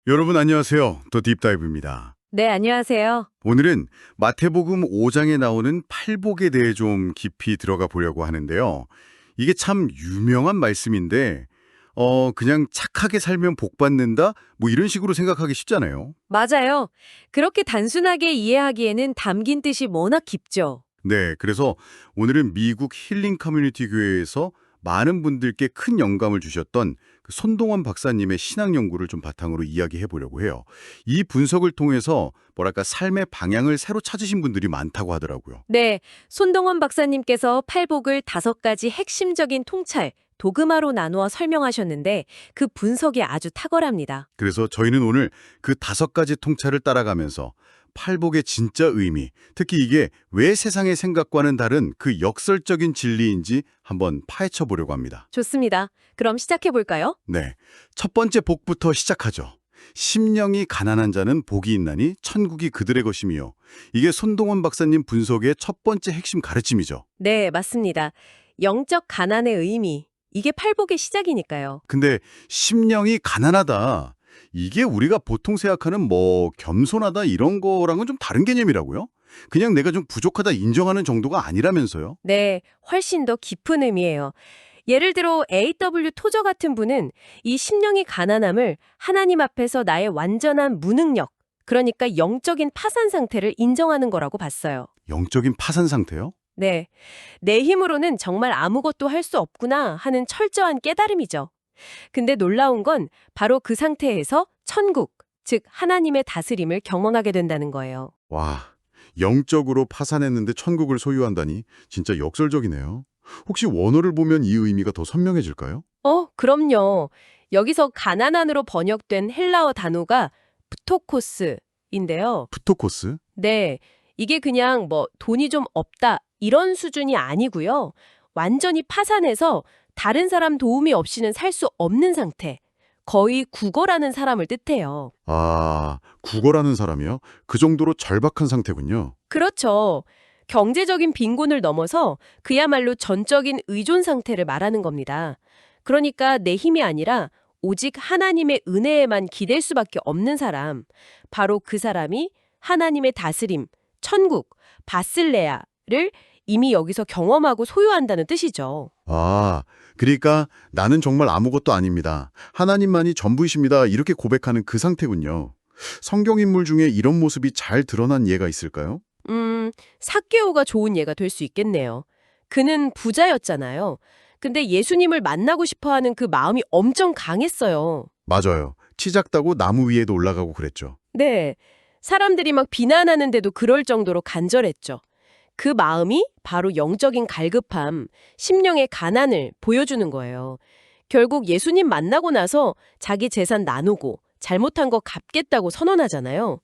여러분 안녕하세요. 더 딥다이브입니다. 네, 안녕하세요. 오늘은 마태복음 5장에 나오는 팔복에 대해 좀 깊이 들어가 보려고 하는데요. 이게 참 유명한 말씀인데 그냥 착하게 살면 복 받는다? 뭐 이런 식으로 생각하기 쉽잖아요. 맞아요. 그렇게 단순하게 이해하기에는 담긴 뜻이 워낙 깊죠. 네, 그래서 오늘은 미국 힐링 커뮤니티 교회에서 많은 분들께 큰 영감을 주셨던 그 손동원 박사님의 신학 연구를 좀 바탕으로 이야기해 보려고 해요. 이 분석을 통해서 뭐랄까 삶의 방향을 새로 찾으신 분들이 많다고 하더라고요. 네, 손동원 박사님께서 팔복을 5가지 핵심적인 통찰, 도그마로 나누어 설명하셨는데 그 분석이 아주 탁월합니다. 그래서 저희는 오늘 그 5가지 통찰을 따라가면서 팔복의 진짜 의미, 특히 이게 왜 세상의 생각과는 다른 그 역설적인 진리인지 한번 파헤쳐 보려고 합니다. 좋습니다. 그럼 시작해 볼까요? 네, 첫 번째 복부터 시작하죠. 심령이 가난한 자는 복이 있나니 천국이 그들의 것이며 이게 손동원 박사님 분석의 첫 번째 핵심 가르침이죠. 네, 맞습니다. 영적 가난의 의미, 이게 팔복의 시작이니까요. 근데 심령이 가난하다. 이게 우리가 보통 생각하는 뭐 겸손하다 이런 거랑은 좀 다른 개념이라고요? 그냥 내가 좀 부족하다 인정하는 정도가 아니라면서요? 네, 훨씬 더 깊은 의미예요. 예를 들어 A.W. 토저 같은 분은 이 심령이 가난함을 하나님 앞에서 나의 완전한 무능력, 그러니까 영적인 파산 상태를 인정하는 거라고 봤어요. 영적인 파산 상태요? 네, 내 힘으로는 정말 아무것도 할 수 없구나 하는 철저한 깨달음이죠. 근데 놀라운 건 바로 그 상태에서 천국, 즉 하나님의 다스림을 경험하게 된다는 거예요. 와, 영적으로 파산했는데 천국을 소유한다니 진짜 역설적이네요. 혹시 원어를 보면 이 의미가 더 선명해질까요? 그럼요. 여기서 가난한으로 번역된 헬라어 단어가 프토코스인데요. 프토코스? 네, 이게 그냥 뭐 돈이 좀 없다 이런 수준이 아니고요. 완전히 파산해서 다른 사람 도움이 없이는 살 수 없는 상태. 거의 국어라는 사람을 뜻해요. 아, 국어라는 사람이요? 그 정도로 절박한 상태군요. 그렇죠. 경제적인 빈곤을 넘어서 그야말로 전적인 의존 상태를 말하는 겁니다. 그러니까 내 힘이 아니라 오직 하나님의 은혜에만 기댈 수밖에 없는 사람. 바로 그 사람이 하나님의 다스림, 천국, 바슬레아를 이미 여기서 경험하고 소유한다는 뜻이죠. 아, 그러니까 나는 정말 아무것도 아닙니다. 하나님만이 전부이십니다. 이렇게 고백하는 그 상태군요. 성경 인물 중에 이런 모습이 잘 드러난 예가 있을까요? 삭개오가 좋은 예가 될 수 있겠네요. 그는 부자였잖아요. 근데 예수님을 만나고 싶어하는 그 마음이 엄청 강했어요. 맞아요. 키 작다고 나무 위에도 올라가고 그랬죠. 네. 사람들이 막 비난하는데도 그럴 정도로 간절했죠. 그 마음이 바로 영적인 갈급함, 심령의 가난을 보여주는 거예요. 결국 예수님 만나고 나서 자기 재산 나누고 잘못한 거 갚겠다고 선언하잖아요.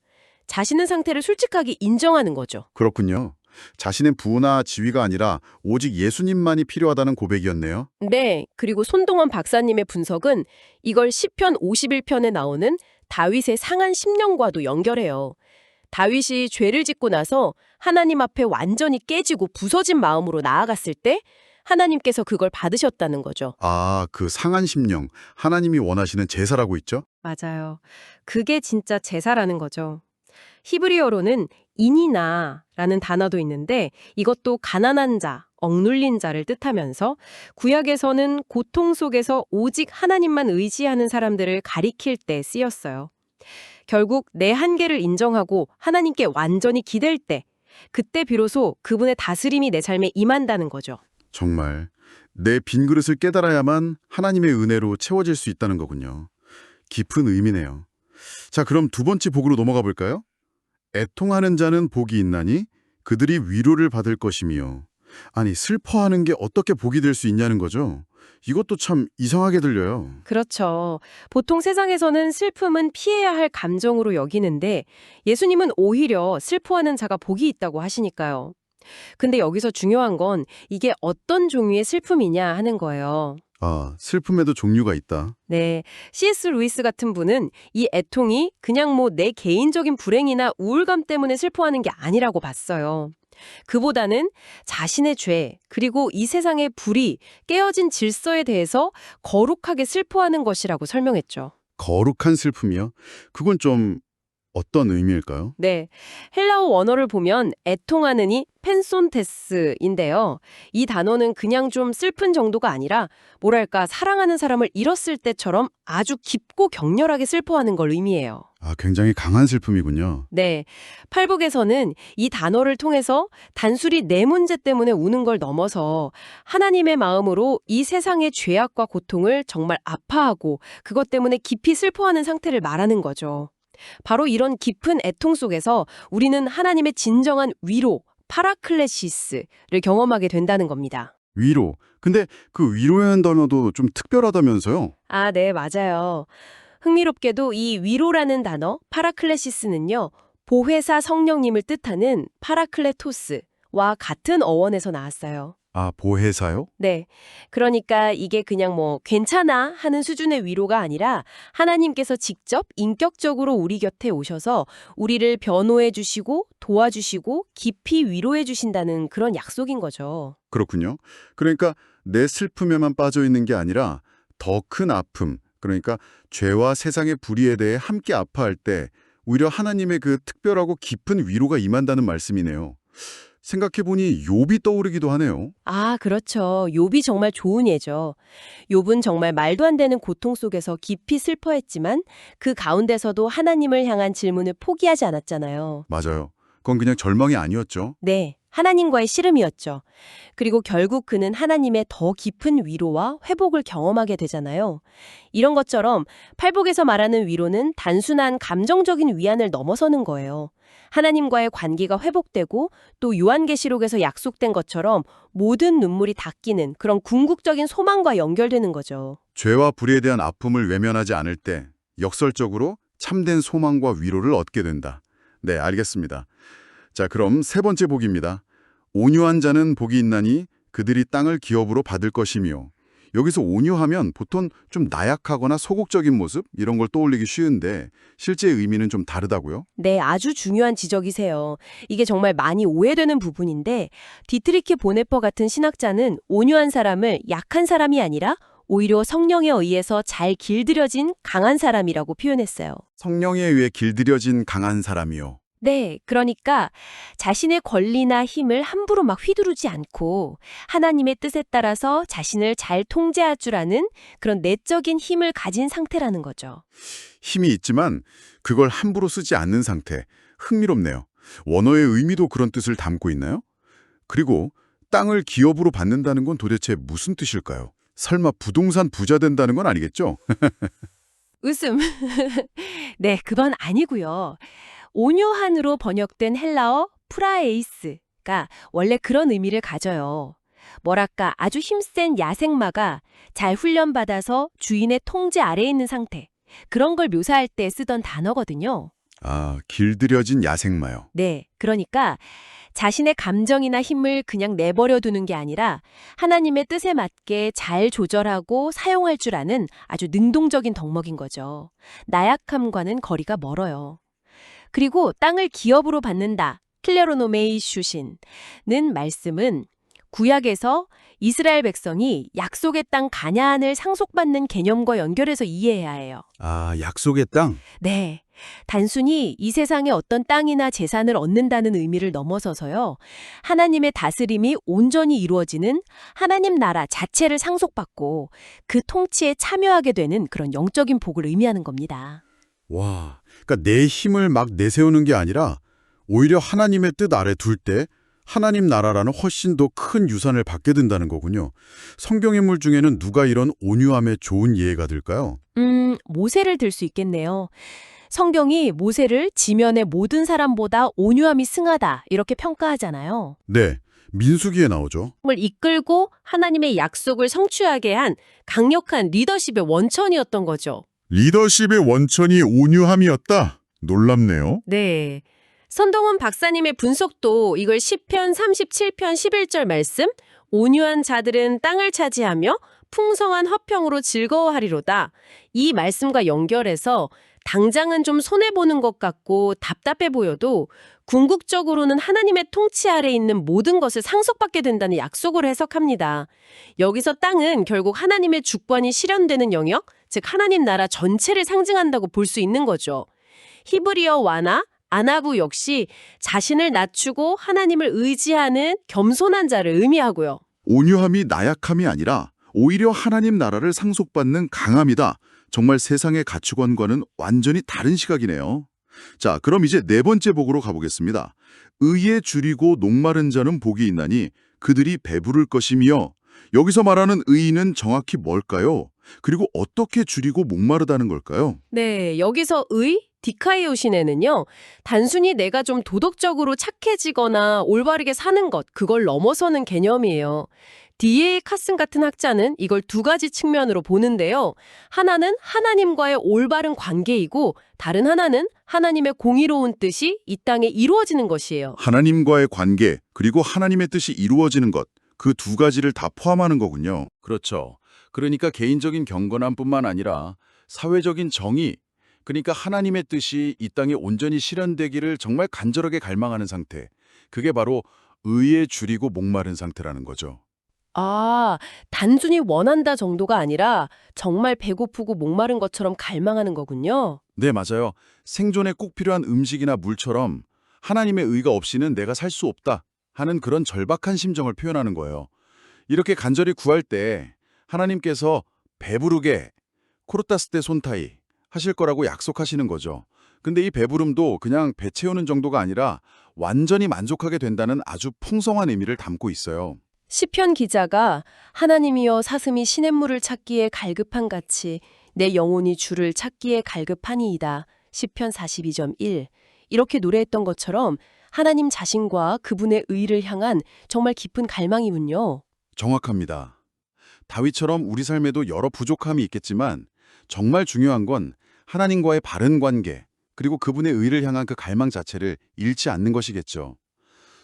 자신의 상태를 솔직하게 인정하는 거죠. 그렇군요. 자신의 부나 지위가 아니라 오직 예수님만이 필요하다는 고백이었네요. 네, 그리고 손동원 박사님의 분석은 이걸 시편 51편에 나오는 다윗의 상한 심령과도 연결해요. 다윗이 죄를 짓고 나서 하나님 앞에 완전히 깨지고 부서진 마음으로 나아갔을 때 하나님께서 그걸 받으셨다는 거죠. 아, 그 상한 심령, 하나님이 원하시는 제사라고 있죠? 맞아요. 그게 진짜 제사라는 거죠. 히브리어로는 인이나라는 단어도 있는데 이것도 가난한 자, 억눌린 자를 뜻하면서 구약에서는 고통 속에서 오직 하나님만 의지하는 사람들을 가리킬 때 쓰였어요. 결국 내 한계를 인정하고 하나님께 완전히 기댈 때 그때 비로소 그분의 다스림이 내 삶에 임한다는 거죠. 정말 내 빈 그릇을 깨달아야만 하나님의 은혜로 채워질 수 있다는 거군요. 깊은 의미네요. 자, 그럼 두 번째 복으로 넘어가 볼까요? 애통하는 자는 복이 있나니 그들이 위로를 받을 것이며. 아니, 슬퍼하는 게 어떻게 복이 될 수 있냐는 거죠. 이것도 참 이상하게 들려요. 그렇죠. 보통 세상에서는 슬픔은 피해야 할 감정으로 여기는데 예수님은 오히려 슬퍼하는 자가 복이 있다고 하시니까요. 근데 여기서 중요한 건 이게 어떤 종류의 슬픔이냐 하는 거예요. 아, 슬픔에도 종류가 있다. 네, C.S. 루이스 같은 분은 이 애통이 그냥 뭐 내 개인적인 불행이나 우울감 때문에 슬퍼하는 게 아니라고 봤어요. 그보다는 자신의 죄, 그리고 이 세상의 불이 깨어진 질서에 대해서 거룩하게 슬퍼하는 것이라고 설명했죠. 거룩한 슬픔이요? 그건 좀 어떤 의미일까요? 네, 헬라어 원어를 보면 애통하느니 펜손테스인데요. 이 단어는 그냥 좀 슬픈 정도가 아니라 뭐랄까 사랑하는 사람을 잃었을 때처럼 아주 깊고 격렬하게 슬퍼하는 걸 의미해요. 아, 굉장히 강한 슬픔이군요. 네, 팔복에서는 이 단어를 통해서 단순히 내 문제 때문에 우는 걸 넘어서 하나님의 마음으로 이 세상의 죄악과 고통을 정말 아파하고 그것 때문에 깊이 슬퍼하는 상태를 말하는 거죠. 바로 이런 깊은 애통 속에서 우리는 하나님의 진정한 위로, 파라클레시스를 경험하게 된다는 겁니다. 위로. 근데 그 위로라는 단어도 좀 특별하다면서요? 아, 네, 맞아요. 흥미롭게도 이 위로라는 단어, 파라클레시스는요, 보혜사 성령님을 뜻하는 파라클레토스와 같은 어원에서 나왔어요. 아, 보혜사요? 네. 그러니까 이게 그냥 뭐 괜찮아 하는 수준의 위로가 아니라 하나님께서 직접 인격적으로 우리 곁에 오셔서 우리를 변호해 주시고 도와주시고 깊이 위로해 주신다는 그런 약속인 거죠. 그렇군요. 그러니까 내 슬픔에만 빠져 있는 게 아니라 더 큰 아픔, 그러니까 죄와 세상의 불의에 대해 함께 아파할 때 오히려 하나님의 그 특별하고 깊은 위로가 임한다는 말씀이네요. 생각해보니 욥이 떠오르기도 하네요. 아, 그렇죠. 욥이 정말 좋은 예죠. 욥은 정말 말도 안 되는 고통 속에서 깊이 슬퍼했지만 그 가운데서도 하나님을 향한 질문을 포기하지 않았잖아요. 맞아요. 그건 그냥 절망이 아니었죠. 네, 하나님과의 씨름이었죠. 그리고 결국 그는 하나님의 더 깊은 위로와 회복을 경험하게 되잖아요. 이런 것처럼 팔복에서 말하는 위로는 단순한 감정적인 위안을 넘어서는 거예요. 하나님과의 관계가 회복되고 또 요한계시록에서 약속된 것처럼 모든 눈물이 닦이는 그런 궁극적인 소망과 연결되는 거죠. 죄와 불의에 대한 아픔을 외면하지 않을 때 역설적으로 참된 소망과 위로를 얻게 된다. 네, 알겠습니다. 자, 그럼 세 번째 복입니다. 온유한 자는 복이 있나니 그들이 땅을 기업으로 받을 것이며. 여기서 온유하면 보통 좀 나약하거나 소극적인 모습 이런 걸 떠올리기 쉬운데 실제 의미는 좀 다르다고요? 네, 아주 중요한 지적이세요. 이게 정말 많이 오해되는 부분인데 디트리히 보네퍼 같은 신학자는 온유한 사람을 약한 사람이 아니라 오히려 성령에 의해서 잘 길들여진 강한 사람이라고 표현했어요. 성령에 의해 길들여진 강한 사람이요. 네, 그러니까 자신의 권리나 힘을 함부로 막 휘두르지 않고 하나님의 뜻에 따라서 자신을 잘 통제할 줄 아는 그런 내적인 힘을 가진 상태라는 거죠. 힘이 있지만 그걸 함부로 쓰지 않는 상태. 흥미롭네요. 원어의 의미도 그런 뜻을 담고 있나요? 그리고 땅을 기업으로 받는다는 건 도대체 무슨 뜻일까요? 설마 부동산 부자 된다는 건 아니겠죠? 웃음. 네, 그건 아니고요. 온유한으로 번역된 헬라어 프라에이스가 원래 그런 의미를 가져요. 뭐랄까 아주 힘센 야생마가 잘 훈련받아서 주인의 통제 아래에 있는 상태. 그런 걸 묘사할 때 쓰던 단어거든요. 아, 길들여진 야생마요. 네, 그러니까 자신의 감정이나 힘을 그냥 내버려 두는 게 아니라 하나님의 뜻에 맞게 잘 조절하고 사용할 줄 아는 아주 능동적인 덕목인 거죠. 나약함과는 거리가 멀어요. 그리고 땅을 기업으로 받는다. 클레로노메이슈신는 말씀은 구약에서 이스라엘 백성이 약속의 땅 가나안을 상속받는 개념과 연결해서 이해해야 해요. 아, 약속의 땅? 네. 단순히 이 세상의 어떤 땅이나 재산을 얻는다는 의미를 넘어서서요. 하나님의 다스림이 온전히 이루어지는 하나님 나라 자체를 상속받고 그 통치에 참여하게 되는 그런 영적인 복을 의미하는 겁니다. 와, 그러니까 내 힘을 막 내세우는 게 아니라 오히려 하나님의 뜻 아래 둘 때 하나님 나라라는 훨씬 더 큰 유산을 받게 된다는 거군요. 성경 인물 중에는 누가 이런 온유함에 좋은 예가 될까요? 모세를 들 수 있겠네요. 성경이 모세를 지면의 모든 사람보다 온유함이 승하다 이렇게 평가하잖아요. 네, 민수기에 나오죠. 을 이끌고 하나님의 약속을 성취하게 한 강력한 리더십의 원천이었던 거죠. 리더십의 원천이 온유함이었다. 놀랍네요. 네. 선동원 박사님의 분석도 이걸 시편 37편 11절 말씀 온유한 자들은 땅을 차지하며 풍성한 화평으로 즐거워하리로다. 이 말씀과 연결해서 당장은 좀 손해보는 것 같고 답답해 보여도 궁극적으로는 하나님의 통치 아래 있는 모든 것을 상속받게 된다는 약속을 해석합니다. 여기서 땅은 결국 하나님의 주권이 실현되는 영역, 즉 하나님 나라 전체를 상징한다고 볼 수 있는 거죠. 히브리어 와나, 아나구 역시 자신을 낮추고 하나님을 의지하는 겸손한 자를 의미하고요. 온유함이 나약함이 아니라 오히려 하나님 나라를 상속받는 강함이다. 정말 세상의 가치관과는 완전히 다른 시각이네요. 자, 그럼 이제 네 번째 복으로 가보겠습니다. 의에 줄이고 목마른 자는 복이 있나니 그들이 배부를 것이며, 여기서 말하는 의는 정확히 뭘까요? 그리고 어떻게 줄이고 목마르다는 걸까요? 네, 여기서 디카이오신에는요, 단순히 내가 좀 도덕적으로 착해지거나 올바르게 사는 것, 그걸 넘어서는 개념이에요. D.A. 카슨 같은 학자는 이걸 두 가지 측면으로 보는데요. 하나는 하나님과의 올바른 관계이고, 다른 하나는 하나님의 공의로운 뜻이 이 땅에 이루어지는 것이에요. 하나님과의 관계, 그리고 하나님의 뜻이 이루어지는 것, 그 두 가지를 다 포함하는 거군요. 그렇죠. 그러니까 개인적인 경건함뿐만 아니라 사회적인 정의, 그러니까 하나님의 뜻이 이 땅에 온전히 실현되기를 정말 간절하게 갈망하는 상태. 그게 바로 의에 줄이고 목마른 상태라는 거죠. 아, 단순히 원한다 정도가 아니라 정말 배고프고 목마른 것처럼 갈망하는 거군요. 네, 맞아요. 생존에 꼭 필요한 음식이나 물처럼 하나님의 의가 없이는 내가 살 수 없다 하는 그런 절박한 심정을 표현하는 거예요. 이렇게 간절히 구할 때 하나님께서 배부르게 코르타스테 손타이 하실 거라고 약속하시는 거죠. 근데 이 배부름도 그냥 배 채우는 정도가 아니라 완전히 만족하게 된다는 아주 풍성한 의미를 담고 있어요. 시편 기자가 하나님이여 사슴이 시냇물을 찾기에 갈급한 같이 내 영혼이 주를 찾기에 갈급하니이다. 시편 42.1 이렇게 노래했던 것처럼 하나님 자신과 그분의 의를 향한 정말 깊은 갈망이군요. 정확합니다. 다윗처럼 우리 삶에도 여러 부족함이 있겠지만 정말 중요한 건 하나님과의 바른 관계, 그리고 그분의 의를 향한 그 갈망 자체를 잃지 않는 것이겠죠.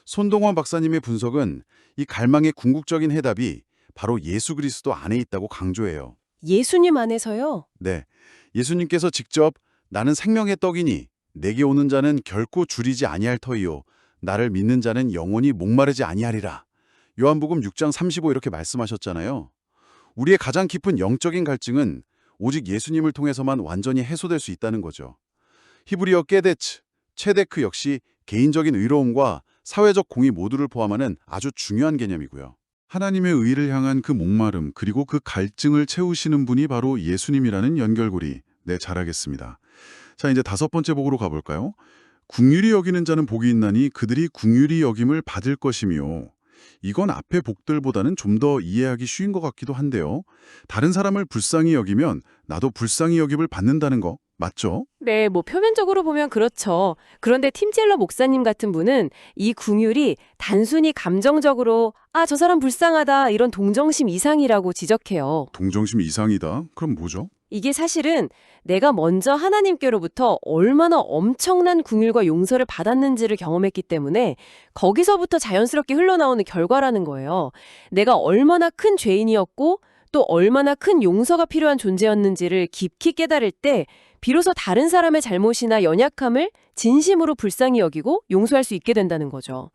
손동원 박사님의 분석은 이 갈망의 궁극적인 해답이 바로 예수 그리스도 안에 있다고 강조해요. 예수님 안에서요? 네, 예수님께서 직접 나는 생명의 떡이니 내게 오는 자는 결코 줄이지 아니할 터이요 나를 믿는 자는 영원히 목마르지 아니하리라. 요한복음 6장 35 이렇게 말씀하셨잖아요. 우리의 가장 깊은 영적인 갈증은 오직 예수님을 통해서만 완전히 해소될 수 있다는 거죠. 히브리어 깨데츠, 체데크 역시 개인적인 의로움과 사회적 공의 모두를 포함하는 아주 중요한 개념이고요. 하나님의 의를 향한 그 목마름, 그리고 그 갈증을 채우시는 분이 바로 예수님이라는 연결고리. 네, 잘하겠습니다. 자, 이제 다섯 번째 복으로 가볼까요? 긍휼히 여기는 자는 복이 있나니 그들이 긍휼히 여김을 받을 것이며, 이건 앞의 복들보다는 좀 더 이해하기 쉬운 것 같기도 한데요. 다른 사람을 불쌍히 여기면 나도 불쌍히 여김을 받는다는 거 맞죠? 네, 표면적으로 보면 그렇죠. 그런데 팀 젤러 목사님 같은 분은 이 긍휼이 단순히 감정적으로 저 사람 불쌍하다 이런 동정심 이상이라고 지적해요. 동정심 이상이다? 그럼 뭐죠? 이게 사실은 내가 먼저 하나님께로부터 얼마나 엄청난 긍휼과 용서를 받았는지를 경험했기 때문에 거기서부터 자연스럽게 흘러나오는 결과라는 거예요. 내가 얼마나 큰 죄인이었고 또 얼마나 큰 용서가 필요한 존재였는지를 깊이 깨달을 때 비로소 다른 사람의 잘못이나 연약함을 진심으로 불쌍히 여기고 용서할 수 있게 된다는 거죠.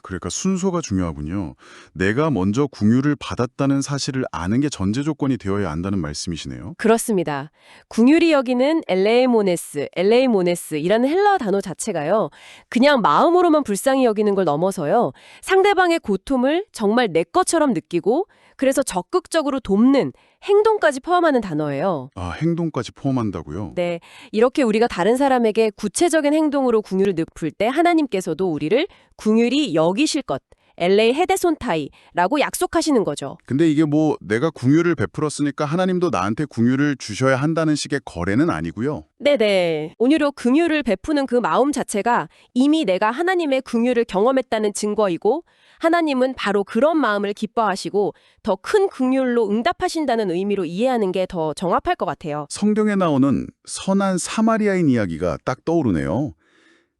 그러니까 순서가 중요하군요. 내가 먼저 긍휼을 받았다는 사실을 아는 게 전제 조건이 되어야 한다는 말씀이시네요. 그렇습니다. 긍휼히 여기는 엘레이모네스이라는 헬라어 단어 자체가요. 그냥 마음으로만 불쌍히 여기는 걸 넘어서요. 상대방의 고통을 정말 내 것처럼 느끼고 그래서 적극적으로 돕는 행동까지 포함하는 단어예요. 행동까지 포함한다고요? 네, 이렇게 우리가 다른 사람에게 구체적인 행동으로 긍휼을 베풀 때 하나님께서도 우리를 긍휼히 여기실 것, 엘레이 헤데손타이라고 약속하시는 거죠. 근데 이게 내가 긍휼을 베풀었으니까 하나님도 나한테 긍휼을 주셔야 한다는 식의 거래는 아니고요. 네네. 오히려 긍휼을 베푸는 그 마음 자체가 이미 내가 하나님의 긍휼을 경험했다는 증거이고 하나님은 바로 그런 마음을 기뻐하시고 더 큰 긍휼로 응답하신다는 의미로 이해하는 게 더 정확할 것 같아요. 성경에 나오는 선한 사마리아인 이야기가 딱 떠오르네요.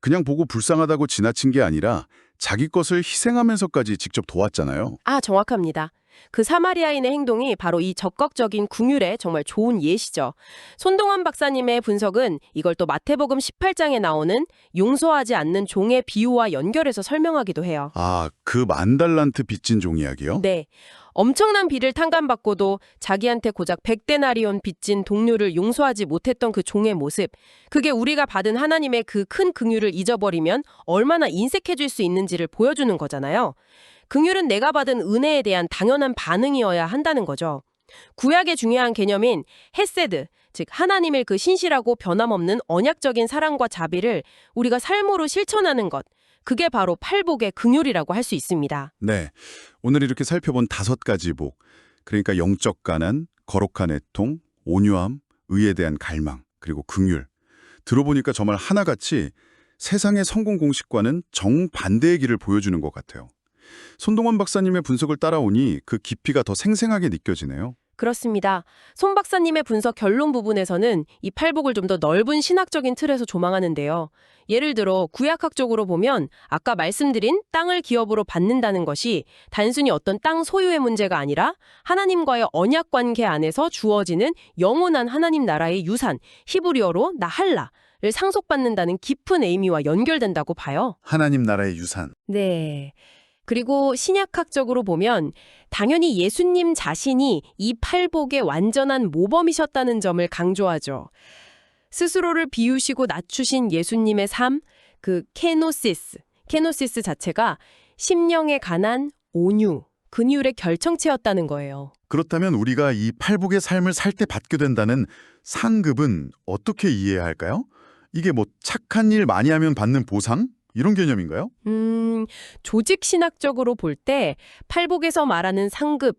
그냥 보고 불쌍하다고 지나친 게 아니라 자기 것을 희생하면서까지 직접 도왔잖아요. 정확합니다. 그 사마리아인의 행동이 바로 이 적극적인 긍휼의 정말 좋은 예시죠. 손동원 박사님의 분석은 이걸 또 마태복음 18장에 나오는 용서하지 않는 종의 비유와 연결해서 설명하기도 해요. 그 만달란트 빚진 종 이야기요? 네. 엄청난 비를 탕감받고도 자기한테 고작 100데나리온 빚진 동료를 용서하지 못했던 그 종의 모습, 그게 우리가 받은 하나님의 그 큰 긍휼을 잊어버리면 얼마나 인색해질 수 있는지를 보여주는 거잖아요. 긍휼은 내가 받은 은혜에 대한 당연한 반응이어야 한다는 거죠. 구약의 중요한 개념인 헤세드, 즉 하나님의 그 신실하고 변함없는 언약적인 사랑과 자비를 우리가 삶으로 실천하는 것, 그게 바로 팔복의 긍휼이라고 할 수 있습니다. 네, 오늘 이렇게 살펴본 5가지 복, 그러니까 영적 가난, 거룩한 애통, 온유함, 의에 대한 갈망, 그리고 긍휼. 들어보니까 정말 하나같이 세상의 성공 공식과는 정반대의 길을 보여주는 것 같아요. 손동원 박사님의 분석을 따라오니 그 깊이가 더 생생하게 느껴지네요. 그렇습니다. 손 박사님의 분석 결론 부분에서는 이 팔복을 좀 더 넓은 신학적인 틀에서 조망하는데요. 예를 들어 구약학적으로 보면 아까 말씀드린 땅을 기업으로 받는다는 것이 단순히 어떤 땅 소유의 문제가 아니라 하나님과의 언약 관계 안에서 주어지는 영원한 하나님 나라의 유산, 히브리어로 나할라를 상속받는다는 깊은 의미와 연결된다고 봐요. 하나님 나라의 유산. 네. 그리고 신약학적으로 보면 당연히 예수님 자신이 이 팔복의 완전한 모범이셨다는 점을 강조하죠. 스스로를 비우시고 낮추신 예수님의 삶, 그 케노시스 자체가 심령에 관한 온유, 긍휼의 결정체였다는 거예요. 그렇다면 우리가 이 팔복의 삶을 살 때 받게 된다는 상급은 어떻게 이해해야 할까요? 이게 뭐 착한 일 많이 하면 받는 보상? 이런 개념인가요? 조직 신학적으로 볼 때 팔복에서 말하는 상급,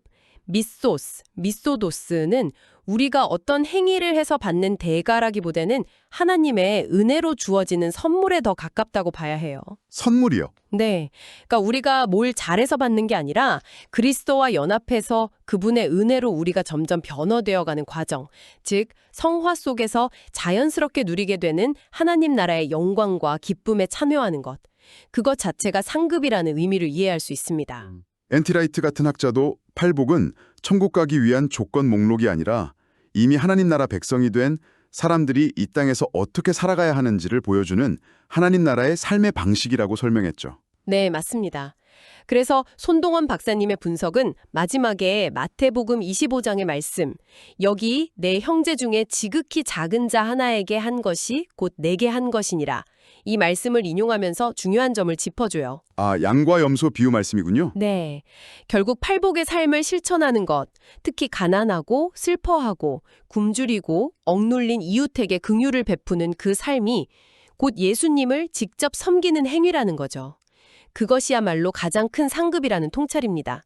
미소도스는 우리가 어떤 행위를 해서 받는 대가라기보다는 하나님의 은혜로 주어지는 선물에 더 가깝다고 봐야 해요. 선물이요. 네. 그러니까 우리가 뭘 잘해서 받는 게 아니라 그리스도와 연합해서 그분의 은혜로 우리가 점점 변화되어가는 과정, 즉 성화 속에서 자연스럽게 누리게 되는 하나님 나라의 영광과 기쁨에 참여하는 것. 그것 자체가 상급이라는 의미를 이해할 수 있습니다. 엔티라이트 같은 학자도 팔복은 천국 가기 위한 조건 목록이 아니라 이미 하나님 나라 백성이 된 사람들이 이 땅에서 어떻게 살아가야 하는지를 보여주는 하나님 나라의 삶의 방식이라고 설명했죠. 네, 맞습니다. 그래서 손동원 박사님의 분석은 마지막에 마태복음 25장의 말씀, 여기 내 형제 중에 지극히 작은 자 하나에게 한 것이 곧 내게 한 것이니라. 이 말씀을 인용하면서 중요한 점을 짚어줘요. 아, 양과 염소 비유 말씀이군요. 네. 결국 팔복의 삶을 실천하는 것, 특히 가난하고 슬퍼하고 굶주리고 억눌린 이웃에게 긍휼을 베푸는 그 삶이 곧 예수님을 직접 섬기는 행위라는 거죠. 그것이야말로 가장 큰 상급이라는 통찰입니다.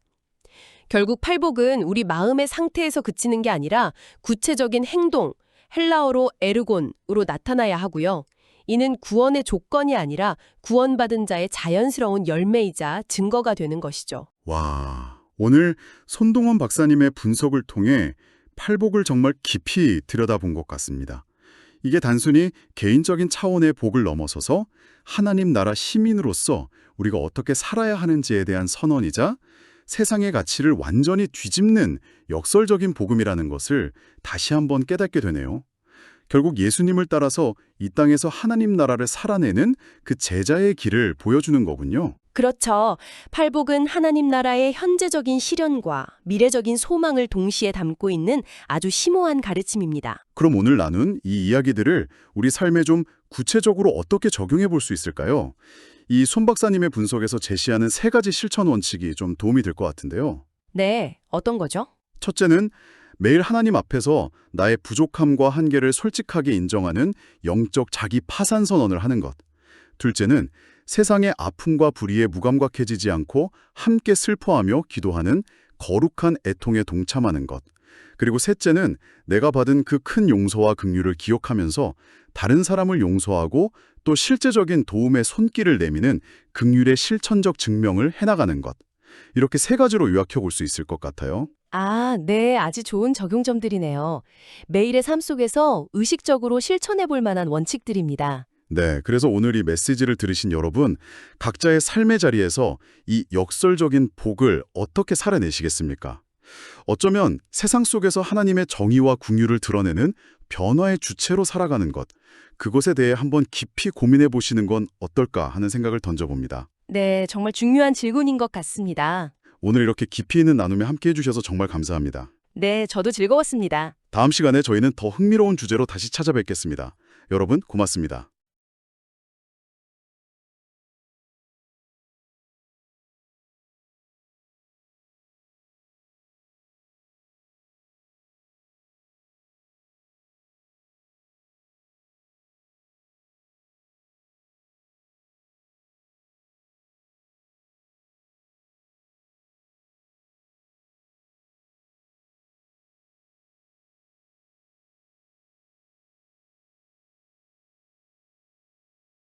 결국 팔복은 우리 마음의 상태에서 그치는 게 아니라 구체적인 행동, 헬라어로 에르곤으로 나타나야 하고요. 이는 구원의 조건이 아니라 구원받은 자의 자연스러운 열매이자 증거가 되는 것이죠. 와, 오늘 손동원 박사님의 분석을 통해 팔복을 정말 깊이 들여다본 것 같습니다. 이게 단순히 개인적인 차원의 복을 넘어서서 하나님 나라 시민으로서 우리가 어떻게 살아야 하는지에 대한 선언이자 세상의 가치를 완전히 뒤집는 역설적인 복음이라는 것을 다시 한번 깨닫게 되네요. 결국 예수님을 따라서 이 땅에서 하나님 나라를 살아내는 그 제자의 길을 보여주는 거군요. 그렇죠. 팔복은 하나님 나라의 현재적인 실현과 미래적인 소망을 동시에 담고 있는 아주 심오한 가르침입니다. 그럼 오늘 나눈 이 이야기들을 우리 삶에 좀 구체적으로 어떻게 적용해 볼 수 있을까요? 이 손 박사님의 분석에서 제시하는 3가지 실천 원칙이 좀 도움이 될 것 같은데요. 네, 어떤 거죠? 첫째는 매일 하나님 앞에서 나의 부족함과 한계를 솔직하게 인정하는 영적 자기 파산 선언을 하는 것. 둘째는 세상의 아픔과 불의에 무감각해지지 않고 함께 슬퍼하며 기도하는 거룩한 애통에 동참하는 것. 그리고 셋째는 내가 받은 그 큰 용서와 긍휼을 기억하면서 다른 사람을 용서하고 또 실제적인 도움의 손길을 내미는 긍휼의 실천적 증명을 해나가는 것. 이렇게 3가지로 요약해 볼 수 있을 것 같아요. 아, 네, 아주 좋은 적용점들이네요. 매일의 삶 속에서 의식적으로 실천해 볼 만한 원칙들입니다. 네, 그래서 오늘 이 메시지를 들으신 여러분, 각자의 삶의 자리에서 이 역설적인 복을 어떻게 살아내시겠습니까? 어쩌면 세상 속에서 하나님의 정의와 긍휼을 드러내는 변화의 주체로 살아가는 것, 그것에 대해 한번 깊이 고민해 보시는 건 어떨까 하는 생각을 던져봅니다. 네, 정말 중요한 질문인 것 같습니다. 오늘 이렇게 깊이 있는 나눔에 함께해 주셔서 정말 감사합니다. 네, 저도 즐거웠습니다. 다음 시간에 저희는 더 흥미로운 주제로 다시 찾아뵙겠습니다. 여러분 고맙습니다.